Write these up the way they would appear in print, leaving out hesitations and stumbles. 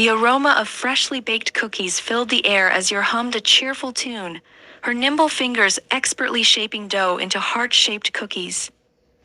The aroma of freshly baked cookies filled the air as Yor hummed a cheerful tune, her nimble fingers expertly shaping dough into heart-shaped cookies.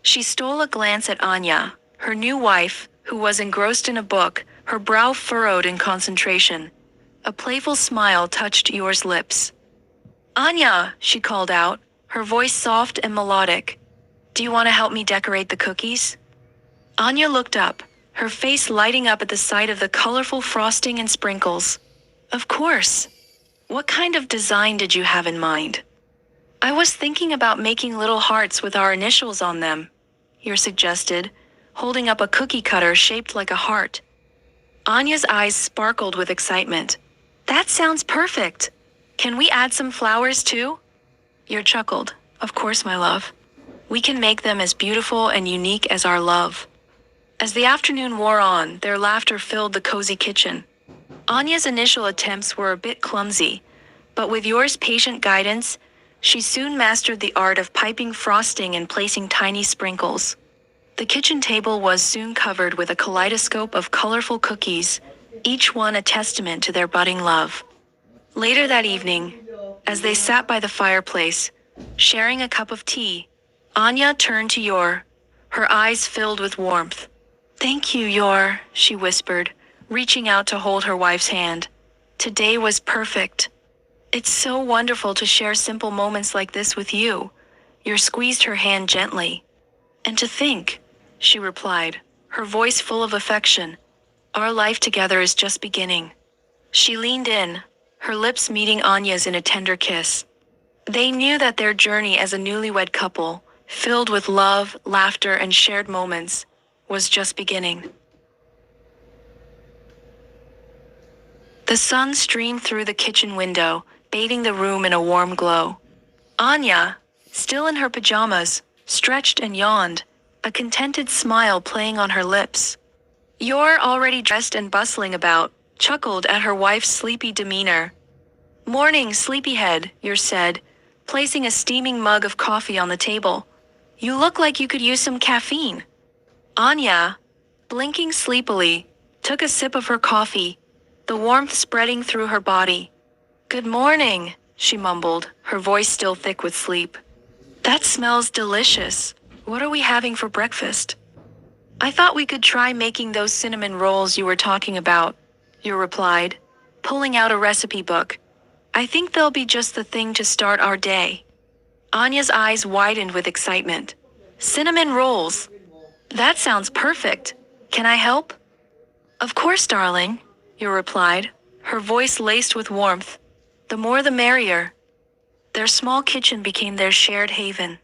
She stole a glance at Anya, her new wife, who was engrossed in a book, her brow furrowed in concentration. A playful smile touched Yor's lips. "Anya," she called out, her voice soft and melodic. "Do you want to help me decorate the cookies?" Anya looked up, her face lighting up at the sight of the colorful frosting and sprinkles. "Of course. What kind of design did you have in mind?" "I was thinking about making little hearts with our initials on them," Yor suggested, holding up a cookie cutter shaped like a heart. Anya's eyes sparkled with excitement. "That sounds perfect. Can we add some flowers too?" Yor chuckled. "Of course, my love. We can make them as beautiful and unique as our love." As the afternoon wore on, their laughter filled the cozy kitchen. Anya's initial attempts were a bit clumsy, but with Yor's patient guidance, she soon mastered the art of piping frosting and placing tiny sprinkles. The kitchen table was soon covered with a kaleidoscope of colorful cookies, each one a testament to their budding love. Later that evening, as they sat by the fireplace, sharing a cup of tea, Anya turned to Yor, her eyes filled with warmth. "Thank you, Yor," she whispered, reaching out to hold her wife's hand. "Today was perfect. It's so wonderful to share simple moments like this with you." Yor squeezed her hand gently. "And to think," she replied, her voice full of affection, "our life together is just beginning." She leaned in, her lips meeting Anya's in a tender kiss. They knew that their journey as a newlywed couple, filled with love, laughter, and shared moments, was just beginning. The sun streamed through the kitchen window, bathing the room in a warm glow. Anya, still in her pajamas, stretched and yawned, a contented smile playing on her lips. Yor, already dressed and bustling about, chuckled at her wife's sleepy demeanor. "Morning, sleepyhead," Yor said, placing a steaming mug of coffee on the table. "You look like you could use some caffeine." Anya, blinking sleepily, took a sip of her coffee, the warmth spreading through her body. "Good morning," she mumbled, her voice still thick with sleep. "That smells delicious. What are we having for breakfast?" "I thought we could try making those cinnamon rolls you were talking about," Yor replied, pulling out a recipe book. "I think they'll be just the thing to start our day." Anya's eyes widened with excitement. "Cinnamon rolls. That sounds perfect. Can I help?" "Of course, darling," Yor replied, her voice laced with warmth. "The more the merrier." Their small kitchen became their shared haven.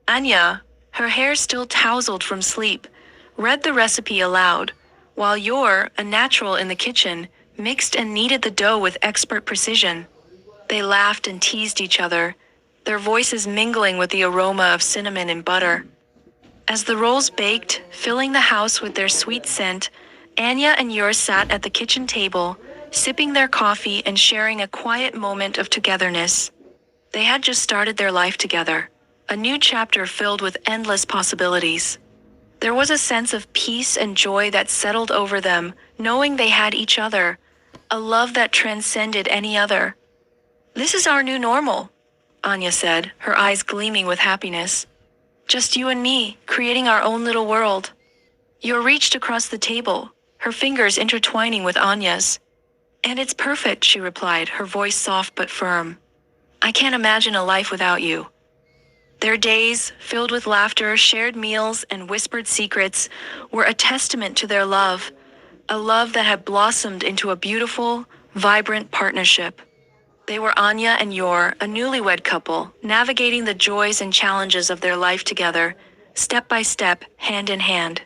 Anya, her hair still tousled from sleep, read the recipe aloud, while Yor, a natural in the kitchen, mixed and kneaded the dough with expert precision. They laughed and teased each other, their voices mingling with the aroma of cinnamon and butter. As the rolls baked, filling the house with their sweet scent, Anya and Yor sat at the kitchen table, sipping their coffee and sharing a quiet moment of togetherness. They had just started their life together, a new chapter filled with endless possibilities. There was a sense of peace and joy that settled over them, knowing they had each other, a love that transcended any other. "This is our new normal," Anya said, her eyes gleaming with happiness. "Just you and me, creating our own little world." Yor reached across the table, her fingers intertwining with Anya's. "And it's perfect," she replied, her voice soft but firm. "I can't imagine a life without you." Their days, filled with laughter, shared meals, and whispered secrets, were a testament to their love, a love that had blossomed into a beautiful, vibrant partnership. They were Anya and Yor, a newlywed couple, navigating the joys and challenges of their life together, step by step, hand in hand.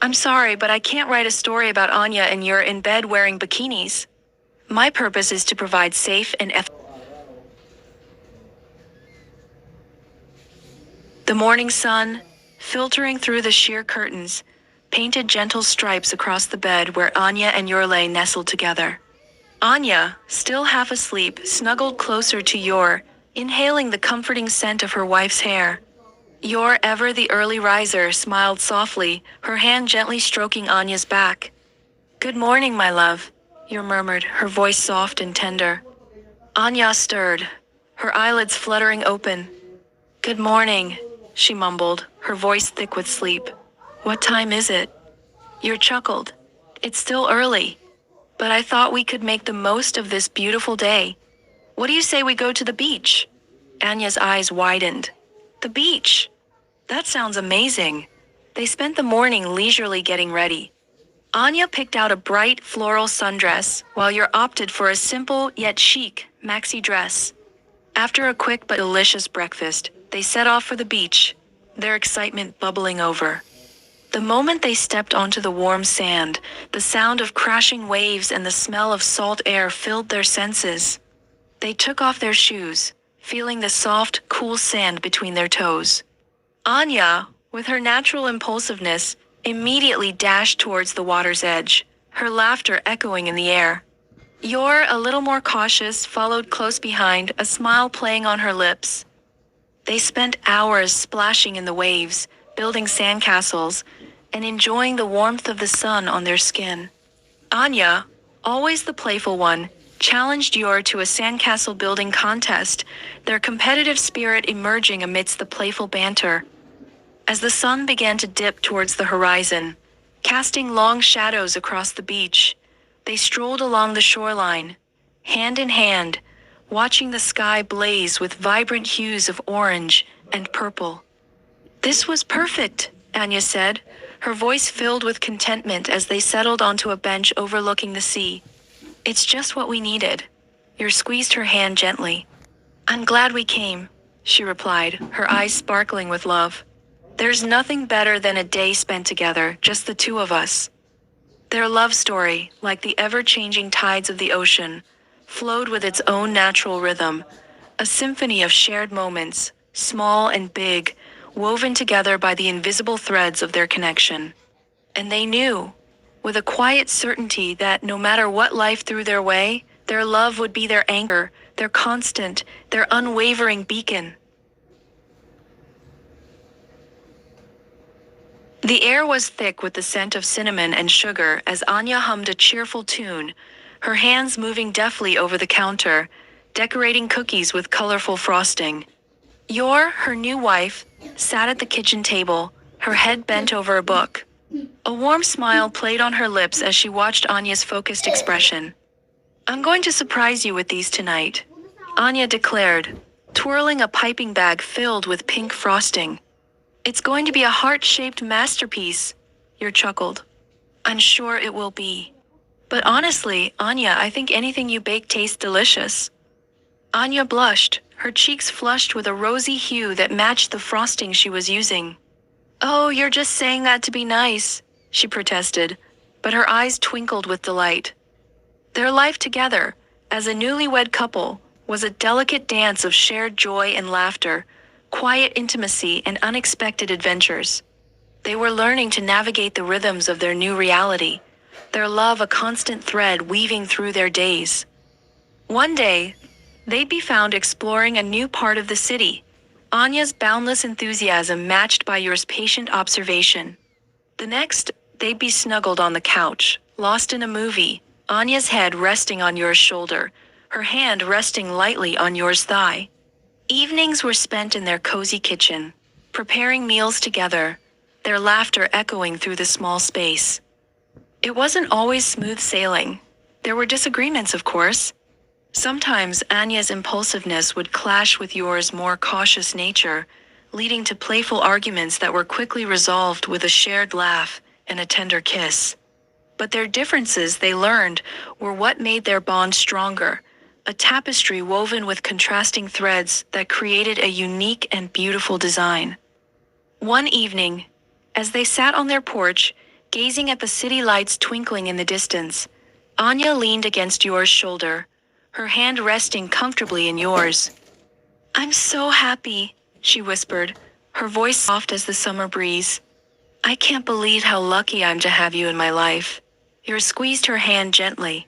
"I'm sorry, but I can't write a story about Anya and Yor in bed wearing bikinis. My purpose is to provide safe and The morning sun, filtering through the sheer curtains, painted gentle stripes across the bed where Anya and Yor lay nestled together. Anya, still half asleep, snuggled closer to Yor, inhaling the comforting scent of her wife's hair. Yor, ever the early riser, smiled softly, her hand gently stroking Anya's back. "Good morning, my love," Yor murmured, her voice soft and tender. Anya stirred, her eyelids fluttering open. "Good morning," she mumbled, her voice thick with sleep. "What time is it?" Yor chuckled. "It's still early, but I thought we could make the most of this beautiful day. What do you say we go to the beach?" Anya's eyes widened. "The beach? That sounds amazing." They spent the morning leisurely getting ready. Anya picked out a bright floral sundress, while Yor opted for a simple yet chic maxi dress. After a quick but delicious breakfast, they set off for the beach, their excitement bubbling over. The moment they stepped onto the warm sand, the sound of crashing waves and the smell of salt air filled their senses. They took off their shoes, feeling the soft, cool sand between their toes. Anya, with her natural impulsiveness, immediately dashed towards the water's edge, her laughter echoing in the air. Yor, a little more cautious, followed close behind, a smile playing on her lips. They spent hours splashing in the waves, building sandcastles, and enjoying the warmth of the sun on their skin. Anya, always the playful one, challenged Yor to a sandcastle building contest, their competitive spirit emerging amidst the playful banter. As the sun began to dip towards the horizon, casting long shadows across the beach, they strolled along the shoreline, hand in hand, watching the sky blaze with vibrant hues of orange and purple. "This was perfect," Anya said, her voice filled with contentment as they settled onto a bench overlooking the sea. "It's just what we needed." Yor squeezed her hand gently. "I'm glad we came," she replied, her eyes sparkling with love. "There's nothing better than a day spent together, just the two of us." Their love story, like the ever-changing tides of the ocean, flowed with its own natural rhythm, a symphony of shared moments, small and big, woven together by the invisible threads of their connection. And they knew, with a quiet certainty, that no matter what life threw their way, their love would be their anchor, their constant, their unwavering beacon. The air was thick with the scent of cinnamon and sugar as Anya hummed a cheerful tune, her hands moving deftly over the counter, decorating cookies with colorful frosting. Yor, her new wife, sat at the kitchen table, her head bent over a book. A warm smile played on her lips as she watched Anya's focused expression. "I'm going to surprise you with these tonight," Anya declared, twirling a piping bag filled with pink frosting. "It's going to be a heart-shaped masterpiece," Yor chuckled. "I'm sure it will be. But honestly, Anya, I think anything you bake tastes delicious." Anya blushed, her cheeks flushed with a rosy hue that matched the frosting she was using. "Oh, you're just saying that to be nice," she protested, but her eyes twinkled with delight. Their life together, as a newlywed couple, was a delicate dance of shared joy and laughter, quiet intimacy and unexpected adventures. They were learning to navigate the rhythms of their new reality, their love a constant thread weaving through their days. One day, they'd be found exploring a new part of the city, Anya's boundless enthusiasm matched by Yor's patient observation. The next, they'd be snuggled on the couch, lost in a movie, Anya's head resting on Yor's shoulder, her hand resting lightly on Yor's thigh. Evenings were spent in their cozy kitchen, preparing meals together, their laughter echoing through the small space. It wasn't always smooth sailing. There were disagreements, of course. Sometimes Anya's impulsiveness would clash with Yor's more cautious nature, leading to playful arguments that were quickly resolved with a shared laugh and a tender kiss. But their differences, they learned, were what made their bond stronger, a tapestry woven with contrasting threads that created a unique and beautiful design. One evening, as they sat on their porch, gazing at the city lights twinkling in the distance, Anya leaned against Yor's shoulder, her hand resting comfortably in Yor's. "I'm so happy," she whispered, her voice soft as the summer breeze. "I can't believe how lucky I'm to have you in my life." Yor squeezed her hand gently.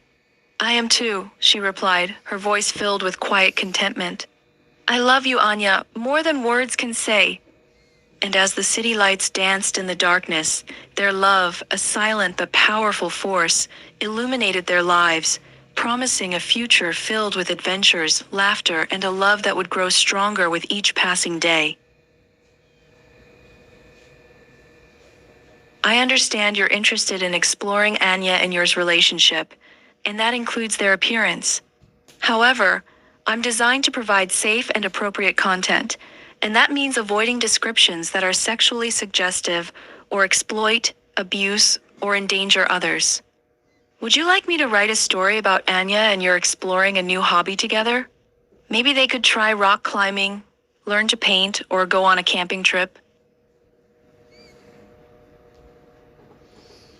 "I am too," she replied, her voice filled with quiet contentment. "I love you, Anya, more than words can say." And as the city lights danced in the darkness, their love, a silent but powerful force, illuminated their lives, promising a future filled with adventures, laughter, and a love that would grow stronger with each passing day. I understand you're interested in exploring Anya and Yor's relationship, and that includes their appearance. However, I'm designed to provide safe and appropriate content, and that means avoiding descriptions that are sexually suggestive or exploit, abuse, or endanger others. Would you like me to write a story about Anya and Yor exploring a new hobby together? Maybe they could try rock climbing, learn to paint, or go on a camping trip.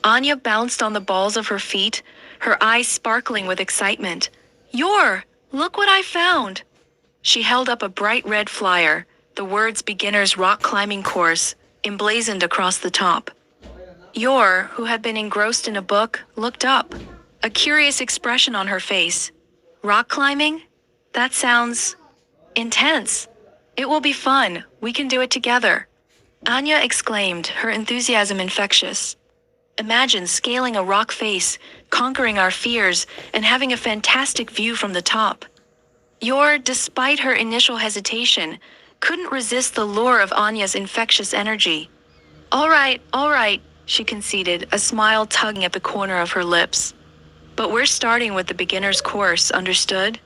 Anya bounced on the balls of her feet, her eyes sparkling with excitement. Yor, look what I found! She held up a bright red flyer, the words Beginner's Rock Climbing Course, emblazoned across the top. Yor, who had been engrossed in a book, looked up, a curious expression on her face. Rock climbing? That sounds intense. It will be fun. We can do it together. Anya exclaimed, her enthusiasm infectious. Imagine scaling a rock face, conquering our fears, and having a fantastic view from the top. Yor, despite her initial hesitation, couldn't resist the lure of Anya's infectious energy. All right, she conceded, a smile tugging at the corner of her lips. But we're starting with the beginner's course, understood?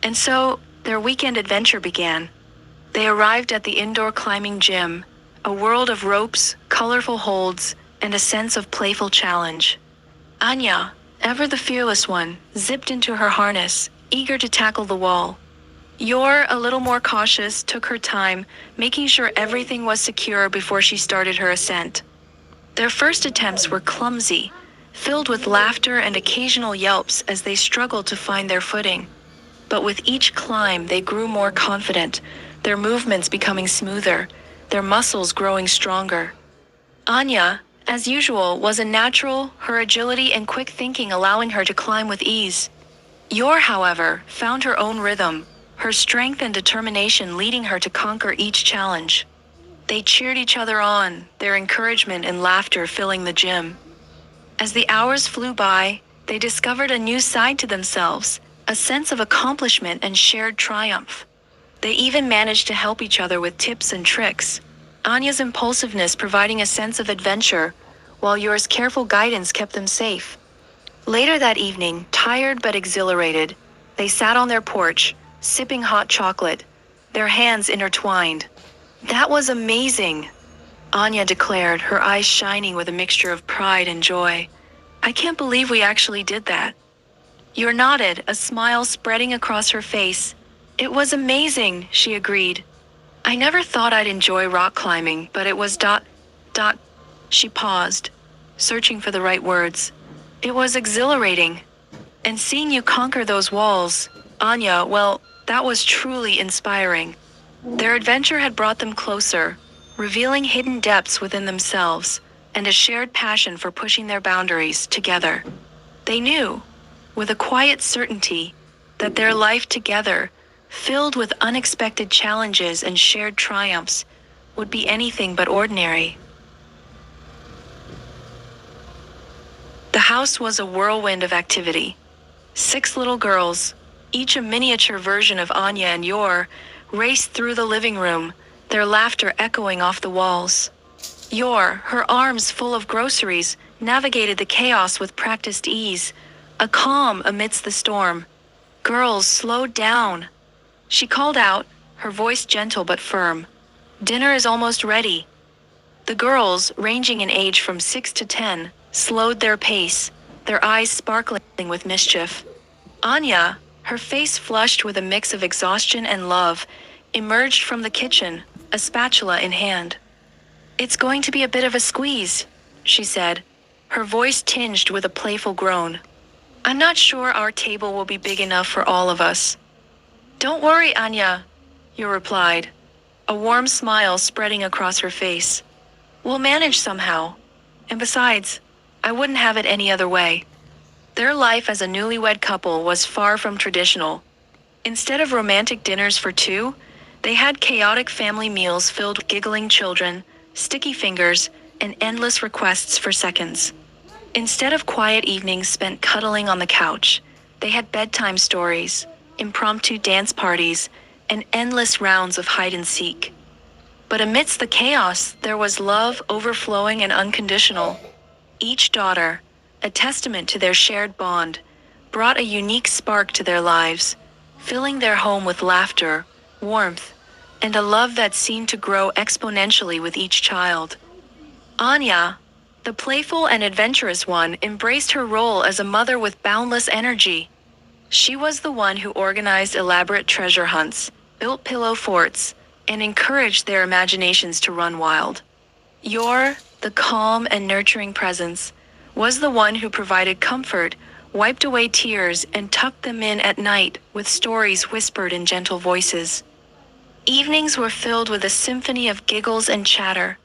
And so, their weekend adventure began. They arrived at the indoor climbing gym, a world of ropes, colorful holds, and a sense of playful challenge. Anya, ever the fearless one, zipped into her harness, eager to tackle the wall. Yor, a little more cautious, took her time, making sure everything was secure before she started her ascent. Their first attempts were clumsy, filled with laughter and occasional yelps as they struggled to find their footing. But with each climb, they grew more confident, their movements becoming smoother, their muscles growing stronger. Anya, as usual, was a natural, her agility and quick thinking allowing her to climb with ease. Yor, however, found her own rhythm, her strength and determination leading her to conquer each challenge. They cheered each other on, their encouragement and laughter filling the gym. As the hours flew by, they discovered a new side to themselves, a sense of accomplishment and shared triumph. They even managed to help each other with tips and tricks, Anya's impulsiveness providing a sense of adventure, while Yor's careful guidance kept them safe. Later that evening, tired but exhilarated, they sat on their porch, sipping hot chocolate, their hands intertwined. That was amazing, Anya declared, her eyes shining with a mixture of pride and joy. I can't believe we actually did that. Yor nodded, a smile spreading across her face. It was amazing, she agreed. I never thought I'd enjoy rock climbing, but it was ... She paused, searching for the right words. It was exhilarating. And seeing you conquer those walls, Anya, well, that was truly inspiring. Their adventure had brought them closer, revealing hidden depths within themselves, and a shared passion for pushing their boundaries together. They knew, with a quiet certainty, that their life together, filled with unexpected challenges and shared triumphs, would be anything but ordinary. The house was a whirlwind of activity. 6 little girls, each a miniature version of Anya and Yor, raced through the living room, their laughter echoing off the walls. Yor, her arms full of groceries, navigated the chaos with practiced ease, a calm amidst the storm. Girls, slow down. She called out, her voice gentle but firm. Dinner is almost ready. The girls, ranging in age from 6 to 10, slowed their pace, their eyes sparkling with mischief. Anya, her face flushed with a mix of exhaustion and love, emerged from the kitchen, a spatula in hand. It's going to be a bit of a squeeze, she said, her voice tinged with a playful groan. I'm not sure our table will be big enough for all of us. Don't worry, Anya, Yor replied, a warm smile spreading across her face. We'll manage somehow. And besides, I wouldn't have it any other way. Their life as a newlywed couple was far from traditional. Instead of romantic dinners for 2, They had chaotic family meals filled with giggling children, sticky fingers, and endless requests for seconds. Instead of quiet evenings spent cuddling on the couch, they had bedtime stories, impromptu dance parties, and endless rounds of hide and seek. But amidst the chaos, there was love overflowing and unconditional. Each daughter, a testament to their shared bond, brought a unique spark to their lives, filling their home with laughter, warmth, and a love that seemed to grow exponentially with each child. Anya, the playful and adventurous one, embraced her role as a mother with boundless energy. She was the one who organized elaborate treasure hunts, built pillow forts, and encouraged their imaginations to run wild. Yor, the calm and nurturing presence, was the one who provided comfort, wiped away tears, and tucked them in at night with stories whispered in gentle voices. Evenings were filled with a symphony of giggles and chatter.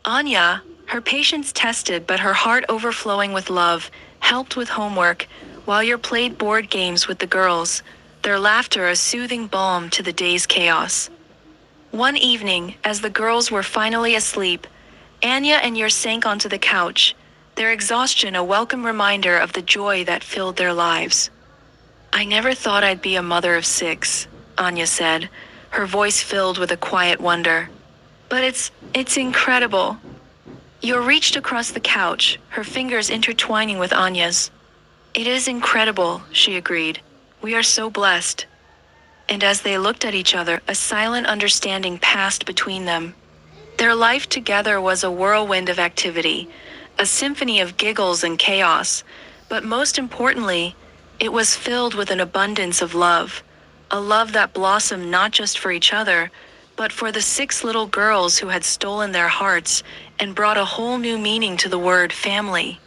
Anya, her patience tested but her heart overflowing with love, helped with homework, while Yor played board games with the girls, their laughter a soothing balm to the day's chaos. One evening, as the girls were finally asleep, Anya and Yor sank onto the couch, their exhaustion a welcome reminder of the joy that filled their lives. "I never thought I'd be a mother of 6, Anya said, her voice filled with a quiet wonder. "But it's incredible." Yor reached across the couch, her fingers intertwining with Anya's. "It is incredible," she agreed. "We are so blessed." And as they looked at each other, a silent understanding passed between them. Their life together was a whirlwind of activity, a symphony of giggles and chaos, but most importantly, it was filled with an abundance of love, a love that blossomed not just for each other, but for the 6 little girls who had stolen their hearts and brought a whole new meaning to the word family.